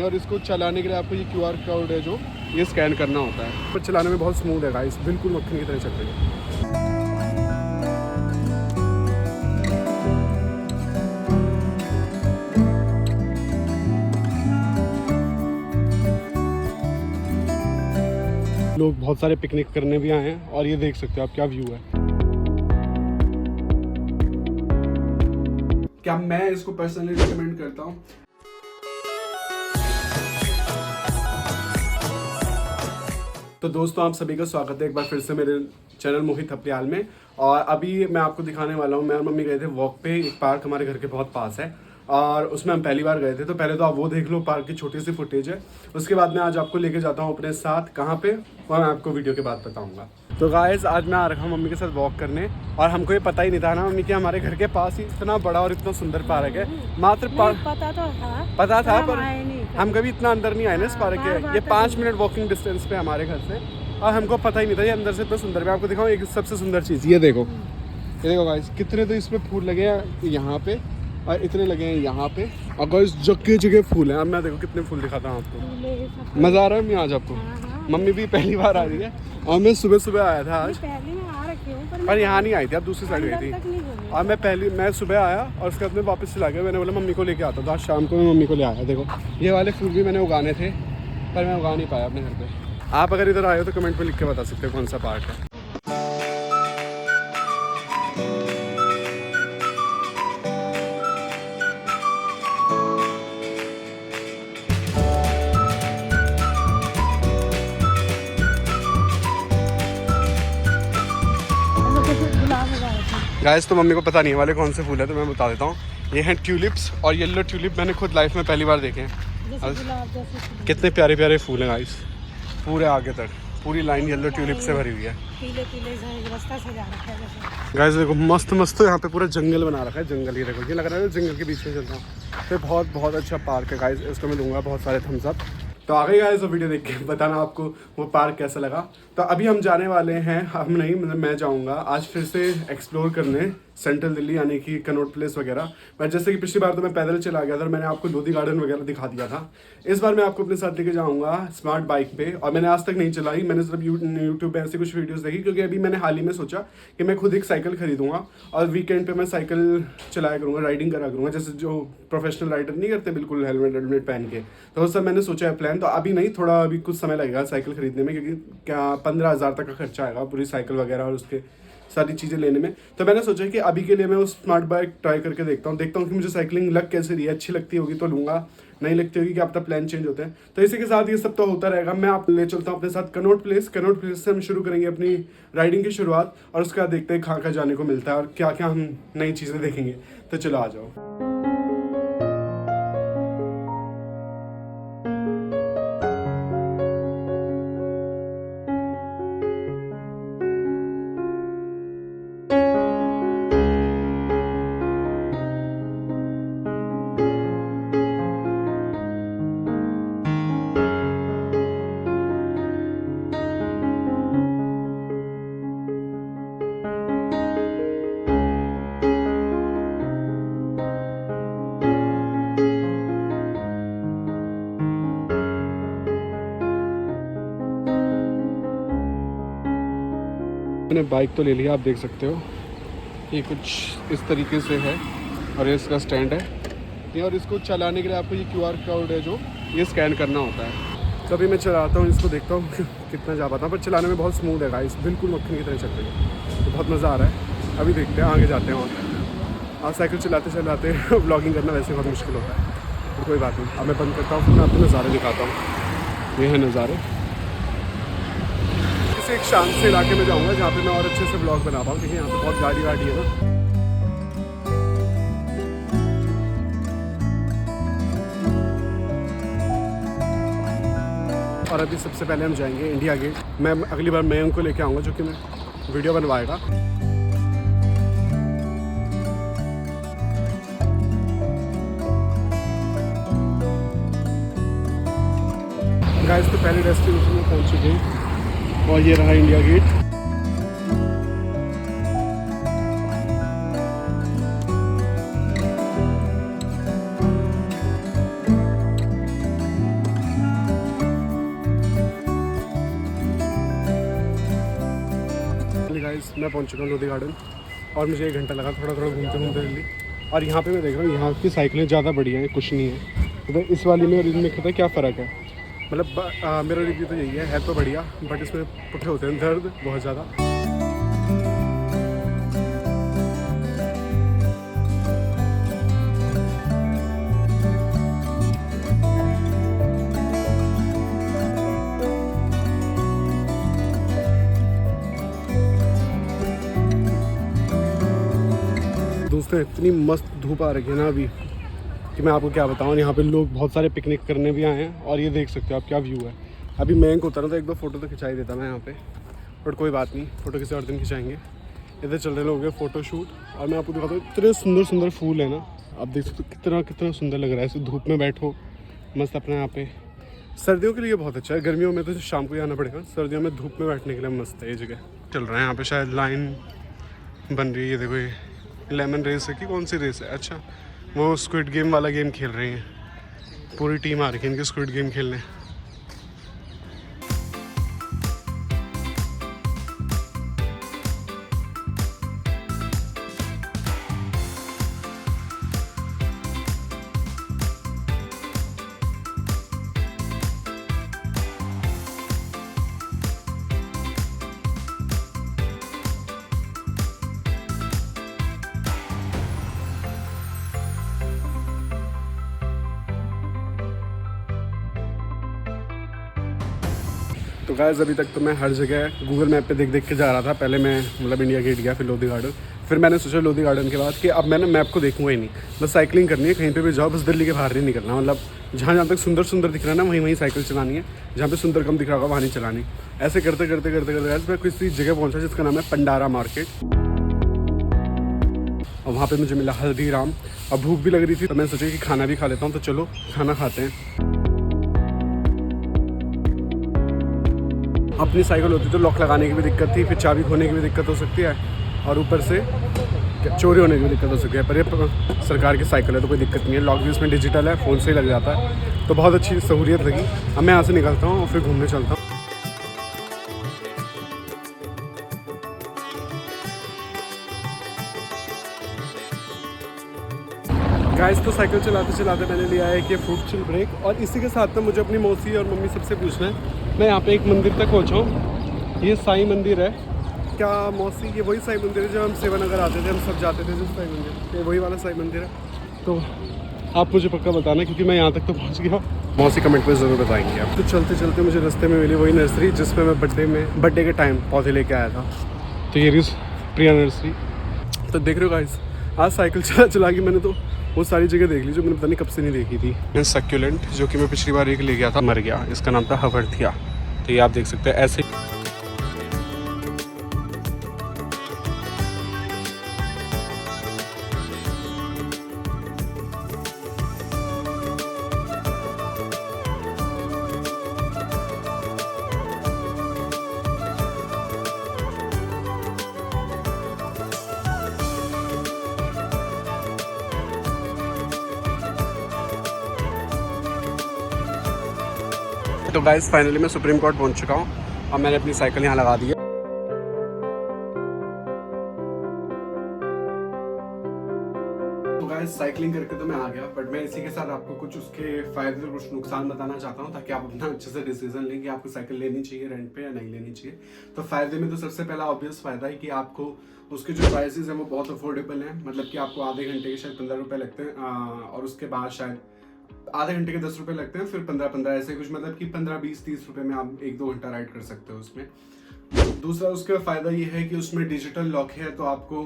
और इसको चलाने के लिए आपको ये QR कोड है जो ये स्कैन करना होता है। पर चलाने में बहुत स्मूथ है गाइस, बिल्कुल मक्खन की तरह चल रही है। लोग बहुत सारे पिकनिक करने भी आए हैं और ये देख सकते हो आप क्या व्यू है। क्या मैं इसको पर्सनली रिकमेंड करता हूँ। तो दोस्तों आप सभी का स्वागत है एक बार फिर से मेरे चैनल मोहित थपलियाल में। और अभी मैं आपको दिखाने वाला हूँ, मैं और मम्मी गए थे वॉक पे। एक पार्क हमारे घर के बहुत पास है और उसमें हम पहली बार गए थे। तो पहले तो आप वो देख लो, पार्क की छोटी सी फुटेज है। उसके बाद मैं आज आपको लेके जाता हूँ अपने साथ, कहाँ पे वो मैं आपको वीडियो के बाद बताऊँगा। तो गाइस आज मैं आ रखा हूँ मम्मी के साथ वॉक करने और हमको ये पता ही नहीं था ना मम्मी कि हमारे घर के पास ही इतना बड़ा और इतना सुंदर पार्क है। मात्र पता था पर हम कभी इतना अंदर नहीं आए ना इस पार्क के। ये 5 मिनट वॉकिंग डिस्टेंस पे हमारे घर से और हमको पता ही नहीं था ये अंदर से इतना सुंदर। मैं आपको दिखाऊँ एक सबसे सुंदर चीज़, ये देखो गाइस कितने तो इसमें फूल लगे हैं यहाँ पे और इतने लगे हैं यहाँ पे और गाइस जगह जगह फूल हैं। अब मैं देखो कितने फूल दिखाता हूँ आपको। मज़ा आ रहा है आज आपको। मम्मी भी पहली बार आ रही है और मैं सुबह आया था आज, पर यहाँ नहीं आई थी, अब दूसरी साइड गई थी। और मैं सुबह आया और उसके बाद में वापस चला गया। मैंने बोला मम्मी को लेके आता था, आज शाम को मैं मम्मी को ले आया। देखो ये वाले फूल भी मैंने उगाने थे पर मैं उगा नहीं पाया अपने घर पे। आप अगर इधर आए हो तो कमेंट में लिख के बता सकते हो कौन सा पार्क है। गाइस तो मम्मी को पता नहीं है वाले कौन से फूल है, तो मैं बता देता हूँ। ये हैं ट्यूलिप्स और येलो ट्यूलिप मैंने खुद लाइफ में पहली बार देखे हैं। कितने प्यारे प्यारे फूल हैं गाइस, पूरे आगे तक पूरी लाइन येलो ट्यूलिप से भरी हुई है। गाइस देखो मस्त मस्त यहाँ पे पूरा जंगल बना रखा है। जंगल, ये देखो ये लग रहा है जंगल के बीच में चल रहा हूँ। तो बहुत अच्छा पार्क है गाइस, इसको मैं दूंगा बहुत सारे थम्स अप। तो आ गई गाइस, वीडियो देख के बताना आपको वो पार्क कैसा लगा। तो अभी हम जाने वाले हैं, हम नहीं मतलब मैं जाऊंगा आज फिर से एक्सप्लोर करने सेंट्रल दिल्ली, यानी कि कनॉट प्लेस वगैरह। पर जैसे कि पिछली बार तो मैं पैदल चला गया था और मैंने आपको लोधी गार्डन वगैरह दिखा दिया था। इस बार मैं आपको अपने साथ लेके जाऊंगा स्मार्ट बाइक पे। और मैंने आज तक नहीं चलाई, मैंने सिर्फ यूट्यूब पे ऐसी कुछ वीडियोस देखी, क्योंकि अभी मैंने हाल ही में सोचा कि मैं खुद एक साइकिल खरीदूंगा और वीकेंड पे मैं साइकिल चलाया करूँगा, राइडिंग करा करूँगा, जैसे जो प्रोफेशनल राइडर नहीं करते बिल्कुल हेलमेट पहन के। तो वो सब मैंने सोचा है प्लान। तो अभी नहीं, थोड़ा अभी कुछ समय लगेगा साइकिल खरीदने में, क्योंकि क्या 15,000 तक का खर्चा आएगा पूरी साइकिल वगैरह और उसके सारी चीज़ें लेने में। तो मैंने सोचा कि अभी के लिए मैं उस स्मार्ट बाइक ट्राई करके देखता हूँ कि मुझे साइकिलिंग लग कैसे रही है। अच्छी लगती होगी तो लूँगा, नहीं लगती होगी कि अब तक प्लान चेंज होते हैं। तो इसी के साथ ये सब तो होता रहेगा। मैं आप ले चलता हूँ अपने साथ कनॉट प्लेस से हम शुरू करेंगे अपनी राइडिंग की शुरुआत और उसके बाद देखते हैं कहाँ जाने को मिलता है और क्या क्या हम नई चीज़ें देखेंगे। तो चलो आ जाओ। मैंने बाइक तो ले लिया, आप देख सकते हो ये कुछ इस तरीके से है और ये इसका स्टैंड है ये। और इसको चलाने के लिए आपको ये QR कोड है जो ये स्कैन करना होता है। कभी मैं चलाता हूँ इसको, देखता हूँ कितना जा पाता हूँ, पर चलाने में बहुत स्मूथ है गाइस, बिल्कुल मक्खन की तरह चल रही है। तो बहुत मज़ा आ रहा है। अभी देखते हैं आगे जाते हैं। और साइकिल चलाते व्लॉगिंग करना वैसे बहुत मुश्किल होता है, तो कोई बात नहीं। अब मैं बंद करता हूँ, फिर मैं आपको नज़ारे दिखाता हूँ। ये है नज़ारे। एक शांत से इलाके में जाऊंगा जहाँ पे मैं और अच्छे से ब्लॉग बना पाऊँ, क्योंकि यहाँ पे बहुत गाड़ी है ना। और अभी सबसे पहले हम जाएंगे इंडिया गेट। मैं अगली बार मैं उनको लेके आऊँगा जो कि मैं वीडियो बनवाएगा। गाइस तो पहले डेस्टिनेशन में पहुँच चुके हैं और ये रहा इंडिया गेट। गाइस मैं पहुंच चुका हूँ लोधी गार्डन और मुझे 1 घंटा लगा थोड़ा घूमते घूमते दिल्ली। और यहाँ पे मैं देख रहा हूँ यहाँ की साइकिलें ज़्यादा बढ़िया हैं, कुछ नहीं है। तो इस वाली में और इनमें पता है क्या फ़र्क है? मतलब मेरा रिव्यू तो यही है तो बढ़िया, बट इसमें पुट्ठे होते हैं दर्द बहुत ज़्यादा। दोस्तों इतनी मस्त धूप आ रही है ना अभी कि मैं आपको क्या बताऊँ। यहाँ पे लोग बहुत सारे पिकनिक करने भी आए हैं और ये देख सकते हो आप क्या व्यू है। अभी मैं उतरा तो 1-2 फ़ोटो तो खिंचाई देता मैं यहाँ पे, बट कोई बात नहीं, फ़ोटो किसी और दिन खिंचाएंगे। इधर चल रहे लोग हैं फ़ोटो शूट। और मैं आपको दिखाता हूँ इतने सुंदर सुंदर फूल है ना, आप देख सकते हो कितना सुंदर लग रहा है। ऐसे धूप में बैठो मस्त अपना यहाँ पे। सर्दियों के लिए बहुत अच्छा है, गर्मियों में तो शाम को ही आना पड़ेगा, सर्दियों में धूप में बैठने के लिए मस्त है ये जगह। चल रहा है यहाँ पे शायद लाइन बन रही है, देखो ये लेमन रेस है कि कौन सी रेस है? अच्छा वो स्क्विड गेम वाला गेम खेल रही हैं, पूरी टीम आ रही है इनकी स्क्विड गेम खेलने। तो गाइस अभी तक तो मैं हर जगह गूगल मैप पे देख के जा रहा था। पहले मैं मतलब इंडिया गेट गया, फिर लोधी गार्डन, फिर मैंने सोचा लोधी गार्डन के बाद कि अब मैंने मैप को देखूंगा ही नहीं, बस साइकिलिंग करनी है, कहीं पे भी जाओ बस दिल्ली के बाहर नहीं निकलना। मतलब जहाँ तक सुंदर दिख रहा है ना वहीं साइकिल चलानी है, जहाँ पे सुंदर कम दिख रहा होगा वहाँ नहीं चलानी। ऐसे करते गाइस मैं किसी जगह पहुँचा जिसका नाम है पंडारा मार्केट। और वहाँ पे मुझे मिला हल्दीराम। अब भूख भी लग रही थी तो मैं सोचा कि खाना भी खा लेता हूँ, तो चलो खाना खाते हैं। अपनी साइकिल होती तो लॉक लगाने की भी दिक्कत थी, फिर चाबी खोने की भी दिक्कत हो सकती है और ऊपर से चोरी होने की भी दिक्कत हो सकती है। पर ये सरकार की साइकिल है तो कोई दिक्कत नहीं है, लॉक भी इसमें डिजिटल है, फ़ोन से ही लग जाता है, तो बहुत अच्छी सहूलियत लगी। अब मैं यहाँ से निकलता हूँ और फिर घूमने चलता हूँ। गाइस तो साइकिल चलाते मैंने लिया है कि फ्रूट चिल ब्रेक। और इसी के साथ में मुझे अपनी मौसी और मम्मी सबसे पूछना है, मैं यहाँ पे एक मंदिर तक पहुँचा हूँ, ये साईं मंदिर है। क्या मौसी ये वही साईं मंदिर है जब हम सेवानगर आते थे, हम सब जाते थे जिस साईं मंदिर, ये वही वाला साईं मंदिर है? तो आप मुझे पक्का बताना क्योंकि मैं यहाँ तक तो पहुँच गया। मौसी कमेंट में ज़रूर बताएंगे आप। तो चलते मुझे रास्ते में मिली वही नर्सरी जिसमें मैं बर्थडे के टाइम पौधे लेके आया था। तो ये प्रिया नर्सरी। तो देख रहे हो गाइस, आज साइकिल चला के मैंने तो वो सारी जगह देख ली जो मैंने पता नहीं कब से नहीं देखी थी। सक्यूलेंट जो कि मैं पिछली बार एक ले गया था, मर गया, इसका नाम था हवर्थिया। तो ये आप देख सकते हैं ऐसे। तो गाइस फाइनली मैं सुप्रीम कोर्ट पहुंच चुका हूं और मैंने अपनी साइकिल यहां लगा दी है। तो गाइस साइकिलिंग करके तो मैं आ गया, बट मैं इसी के साथ आपको कुछ उसके फायदे और कुछ नुकसान बताना चाहता हूं ताकि आप अपना अच्छे से डिसीजन लें कि आपको साइकिल लेनी चाहिए रेंट पे या नहीं लेनी चाहिए। तो फायदे में तो सबसे पहला ऑब्वियस फायदा है कि आपको उसके जो प्राइसेस हैं वो बहुत अफोर्डेबल हैं। मतलब कि आपको आधे घंटे के शायद 15 रुपये लगते हैं और उसके बाद शायद आधे घंटे के 10 रुपये लगते हैं, फिर 15 ऐसे कुछ, मतलब कि 15, 20, 30 रुपये में आप 1-2 घंटा राइड कर सकते हो उसमें। दूसरा उसका फ़ायदा ये है कि उसमें डिजिटल लॉक है, तो आपको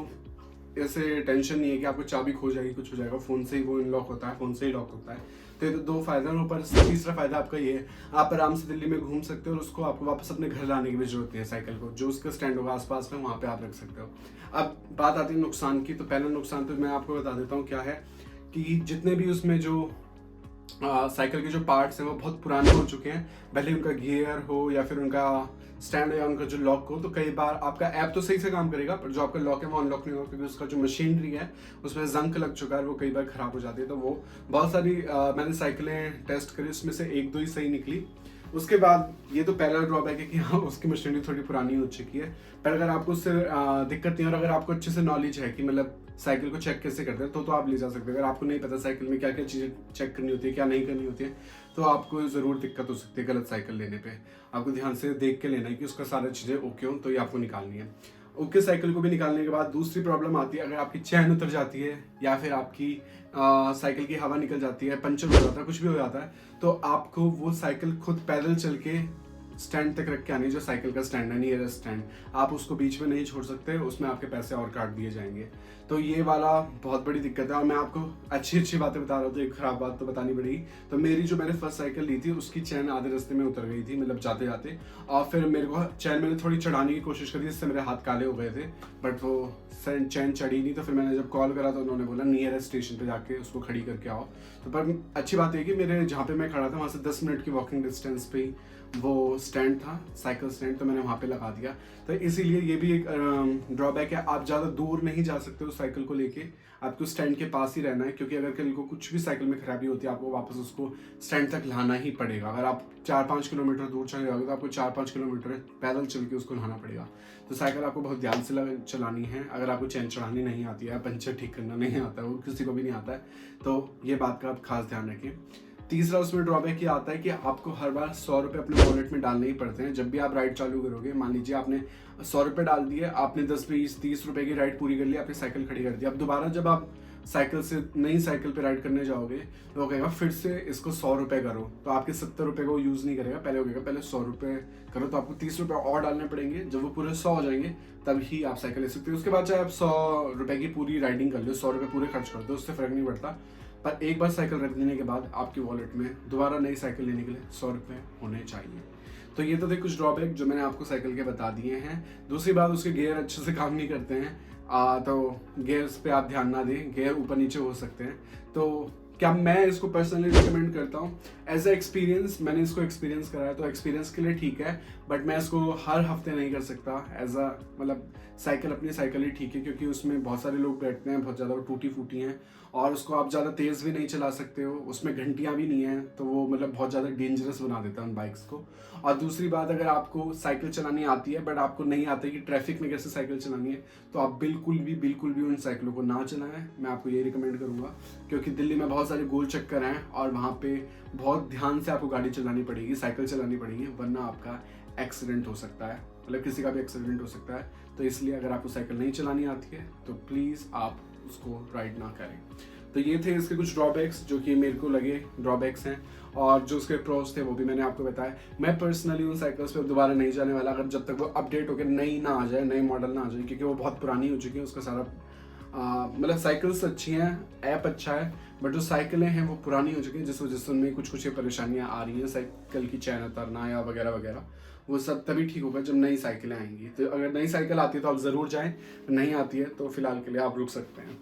ऐसे टेंशन नहीं है कि आपको चाबी खो जाएगी, कुछ हो जाएगा, फ़ोन से ही वो अनलॉक होता है, फ़ोन से ही लॉक होता है। तो ये तो 2 फायदा हैं। ऊपर तीसरा फायदा आपका ये है, आप आराम से दिल्ली में घूम सकते हो और उसको आपको वापस अपने घर लाने की भी जरूरत नहीं है। साइकिल को जो उसका स्टैंड होगा आसपास में वहाँ पे आप रख सकते हो। अब बात आती है नुकसान की, तो पहला नुकसान तो मैं आपको बता देता हूँ क्या है कि जितने भी उसमें जो साइकिल के जो पार्ट्स हैं वो बहुत पुराने हो चुके हैं, भले उनका गियर हो या फिर उनका स्टैंड या उनका जो लॉक हो। तो कई बार आपका ऐप तो सही से काम करेगा पर जो आपका लॉक है वो अनलॉक नहीं होगा क्योंकि उसका जो मशीनरी है उसमें जंक लग चुका है, वो कई बार खराब हो जाती है। तो वो बहुत सारी मैंने साइकिलें टेस्ट करी, उसमें से 1-2 ही सही निकली। उसके बाद ये तो पहला ड्रॉबैक है कि हाँ उसकी मशीनरी थोड़ी पुरानी हो चुकी है, पर अगर आपको उससे दिक्कत नहीं है और अगर आपको अच्छे से नॉलेज है कि मतलब साइकिल को चेक कैसे करते हैं तो आप ले जा सकते हैं। अगर आपको नहीं पता साइकिल में क्या क्या चीज़ें चेक करनी होती है, क्या नहीं करनी होती है, तो आपको ज़रूर दिक्कत हो सकती है गलत साइकिल लेने पे। आपको ध्यान से देख के लेना है कि उसका सारा चीज़ें ओके हो, तो ये आपको निकालनी है। ओके साइकिल को भी निकालने के बाद दूसरी प्रॉब्लम आती है, अगर आपकी चैन उतर जाती है या फिर आपकी साइकिल की हवा निकल जाती है, पंचर हो जाता है, कुछ भी हो जाता है, तो आपको वो साइकिल खुद पैदल चल के स्टैंड तक रख के आनी, जो साइकिल का स्टैंड है, नियरेस्ट स्टैंड, आप उसको बीच में नहीं छोड़ सकते, उसमें आपके पैसे और काट दिए जाएंगे। तो ये वाला बहुत बड़ी दिक्कत है। और मैं आपको अच्छी बातें बता रहा हूँ तो एक खराब बात तो बतानी पड़ेगी। तो मेरी जो मैंने फर्स्ट साइकिल ली थी उसकी चैन आधे रास्ते में उतर गई थी, मतलब जाते जाते, और फिर मेरे को चैन मैंने थोड़ी चढ़ाने की कोशिश करी, जिससे मेरे हाथ काले हो गए थे, बट वो चैन चढ़ी नहीं। तो फिर मैंने जब कॉल करा तो उन्होंने बोला नियरेस्ट स्टेशन पे जाके उसको खड़ी करके आओ। तो पर अच्छी बात है कि मेरे जहाँ पे मैं खड़ा था वहाँ से 10 मिनट की वॉकिंग डिस्टेंस पे ही वो स्टैंड था, साइकिल स्टैंड, तो मैंने वहाँ पे लगा दिया। तो इसीलिए ये भी एक ड्रॉबैक है, आप ज़्यादा दूर नहीं जा सकते हो साइकिल को लेके, आपको स्टैंड के पास ही रहना है, क्योंकि अगर कल को कुछ भी साइकिल में खराबी होती है आपको वापस उसको स्टैंड तक लाना ही पड़ेगा। अगर आप 4-5 किलोमीटर दूर चले जाओगे तो आपको 4-5 किलोमीटर पैदल चल के उसको लाना पड़ेगा। तो साइकिल आपको बहुत ध्यान से चलानी है। अगर आपको चैन चढ़ानी नहीं आती है, पंचर ठीक करना नहीं आता है, वो किसी को भी नहीं आता है, तो ये बात का आप खास ध्यान रखें। तीसरा उसमें ड्रॉबैक ये आता है कि आपको हर बार 100 रुपये अपने वॉलेट में डालने ही पड़ते हैं। जब भी आप राइड चालू करोगे, मान लीजिए आपने 100 रुपये डाल दिए, आपने 10-20-30 रुपये की राइड पूरी कर ली, आपने साइकिल खड़ी कर दी। अब दोबारा जब आप साइकिल से नई साइकिल पे राइड करने जाओगे तो वो कहेगा फिर से इसको 100 रुपये करो, तो आपके 70 रुपये को यूज़ नहीं करेगा, पहले हो गएगा पहले 100 रुपये करो, तो आपको 30 रुपये और डालने पड़ेंगे। जब वो पूरे 100 हो जाएंगे तब ही आप साइकिल ले सकते हो। उसके बाद चाहे आप 100 रुपये की पूरी राइडिंग कर लो, 100 रुपये पूरे खर्च कर दो, उससे फ़र्क नहीं पड़ता, पर एक बार साइकिल रख देने के बाद आपकी वॉलेट में दोबारा नई साइकिल लेने के लिए 100 रुपये होने चाहिए। तो ये तो थे कुछ ड्रॉबैक जो मैंने आपको साइकिल के बता दिए हैं। दूसरी बात, उसके गियर अच्छे से काम नहीं करते हैं, तो गियर्स पे आप ध्यान ना दें, गियर ऊपर नीचे हो सकते हैं। तो क्या मैं इसको पर्सनली रिकमेंड करता हूँ एज अ एक्सपीरियंस, मैंने इसको एक्सपीरियंस करा है तो एक्सपीरियंस के लिए ठीक है, बट मैं इसको हर हफ्ते नहीं कर सकता एज अ, मतलब साइकिल अपनी साइकिल ही ठीक है, क्योंकि उसमें बहुत सारे लोग बैठते हैं, बहुत ज़्यादा टूटी फूटी हैं, और उसको आप ज़्यादा तेज़ भी नहीं चला सकते हो, उसमें घंटियाँ भी नहीं हैं, तो वो मतलब बहुत ज़्यादा डेंजरस बना देता है उन बाइक्स को। और दूसरी बात, अगर आपको साइकिल चलानी आती है बट आपको नहीं आता कि ट्रैफिक में कैसे साइकिल चलानी है, तो आप बिल्कुल भी उन साइकिलों को ना चलाएं। मैं आपको ये रिकमेंड करूँगा, क्योंकि दिल्ली में बहुत सारे गोल चक्कर हैं और वहाँ पे बहुत ध्यान से आपको गाड़ी चलानी पड़ेगी, साइकिल चलानी पड़ेगी, वरना आपका एक्सीडेंट हो सकता है, मतलब किसी का भी एक्सीडेंट हो सकता है। तो इसलिए अगर आपको साइकिल नहीं चलानी आती है तो प्लीज़ आप उसको राइड ना करें। तो ये थे इसके कुछ ड्रॉबैक्स जो कि मेरे को लगे ड्रॉबैक्स हैं, और जो उसके प्रोस थे वो भी मैंने आपको बताया। मैं पर्सनली उन साइकिल्स पे दोबारा नहीं जाने वाला, अगर जब तक वो अपडेट होकर नई ना आ जाए, नई मॉडल ना आ जाए, क्योंकि वो बहुत पुरानी हो चुकी है, उसका सारा मतलब साइकिल्स अच्छी हैं, ऐप अच्छा है, बट जो साइकिलें हैं वो पुरानी हो चुकी हैं, जिस वजह से उनमें कुछ परेशानियां आ रही हैं, साइकिल की चैन उतरना या वगैरह वगैरह, वो सब तभी ठीक होगा जब नई साइकिलें आएंगी। तो अगर नई साइकिल आती है तो आप ज़रूर जाएं, नहीं आती है तो फिलहाल के लिए आप रुक सकते हैं।